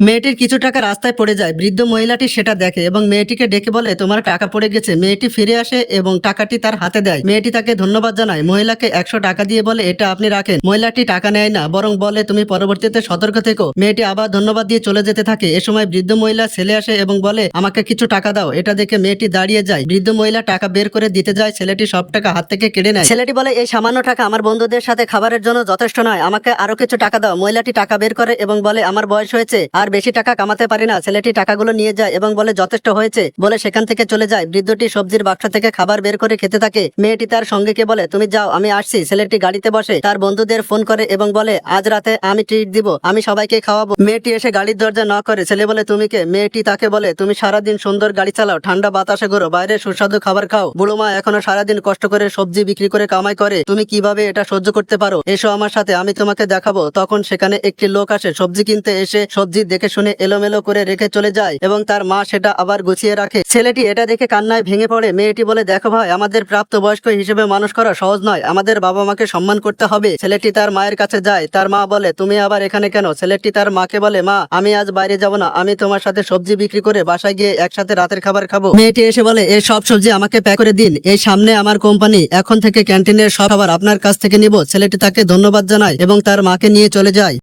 মেয়েটির কিছু টাকা রাস্তায় পড়ে যায়। বৃদ্ধ মহিলাটি সেটা দেখে এবং মেয়েটিকে ডেকে বলে, তোমার টাকা পড়ে গেছে। মেয়েটি ফিরে আসে এবং টাকাটি তার হাতে দেয়। মেয়েটি তাকে ধন্যবাদ জানায়। মহিলাকে 100 টাকা দিয়ে বলে, এটা আপনি রাখেন। মহিলাটি টাকা নেয় না, বরং বলে, তুমি পরবর্তীতে সতর্ক থেকো। মেয়েটি আবার ধন্যবাদ দিয়ে চলে যেতে থাকে। এ সময় বৃদ্ধ মহিলা ছেলে আসে এবং বলে, আমাকে কিছু টাকা দাও। এটা দেখে মেয়েটি দাঁড়িয়ে যায়। বৃদ্ধ মহিলা টাকা বের করে দিতে যায়, ছেলেটি সব টাকা হাত থেকে কেড়ে নেয়। ছেলেটি বলে, এই সামান্য টাকা আমার বন্ধুদের সাথে খাবারের জন্য যথেষ্ট নয়, আমাকে আরো কিছু টাকা দাও। মহিলাটি টাকা বের করে এবং বলে, আমার বয়স হয়েছে, আর বেশি টাকা কামাতে পারি না। ছেলেটি টাকাগুলো নিয়ে যায় এবং বলে, যথেষ্ট হয়েছে বলে সেখান থেকে চলে যায়। বৃদ্ধটি সবজির বাক্স থেকে খাবার বের করে খেতে থাকে। মেয়েটি তার সঙ্গীকে বলে, তুমি যাও, আমি আসছি। ছেলেটি গাড়িতে বসে তার বন্ধুদের ফোন করে এবং বলে, আজ রাতে আমি ট্রিট দিব, আমি সবাইকে খাওয়াবো। মেয়েটি এসে গাড়ির দরজা নক করে। ছেলে বলে, তুমি কে? মেয়েটি তাকে বলে, তুমি সারাদিন সুন্দর গাড়ি চালাও, ঠান্ডা বাতাসে ঘোরো, বাইরে সুস্বাদু খাবার খাও। বুড়ো মা এখনো সারাদিন কষ্ট করে সবজি বিক্রি করে কামাই করে, তুমি কিভাবে এটা সহ্য করতে পারো? এসো আমার সাথে, আমি তোমাকে দেখাবো। তখন সেখানে একটি লোক আসে। সবজি কিনতে এসে সবজি দেখে শুনে এলোমেলো করে রেখে চলে যায় এবং তার মা সেটা আবার গুছিয়ে রাখে। ছেলেটি এটা দেখে কান্নায় ভেঙে পড়ে। মেয়েটি বলে, দেখো ভাই, আমাদের প্রাপ্তবয়স্ক হিসেবে মানুষ করা সহজ নয়, আমাদের বাবা মাকে সম্মান করতে হবে। ছেলেটি তার মায়ের কাছে যায়। তার মা বলে, তুমি আবার এখানে কেন? ছেলেটি তার মাকে বলে, মা, আমি আজ বাইরে যাব না, আমি তোমার সাথে সবজি বিক্রি করে বাসায় গিয়ে একসাথে রাতের খাবার খাবো। মেয়েটি এসে বলে, এই সব সবজি আমাকে প্যাক করে দিন, এই সামনে আমার কোম্পানি, এখন থেকে ক্যান্টিনের সব খাবার আপনার কাছ থেকে নিব। ছেলেটি তাকে ধন্যবাদ জানায় এবং তার মাকে নিয়ে চলে যায়।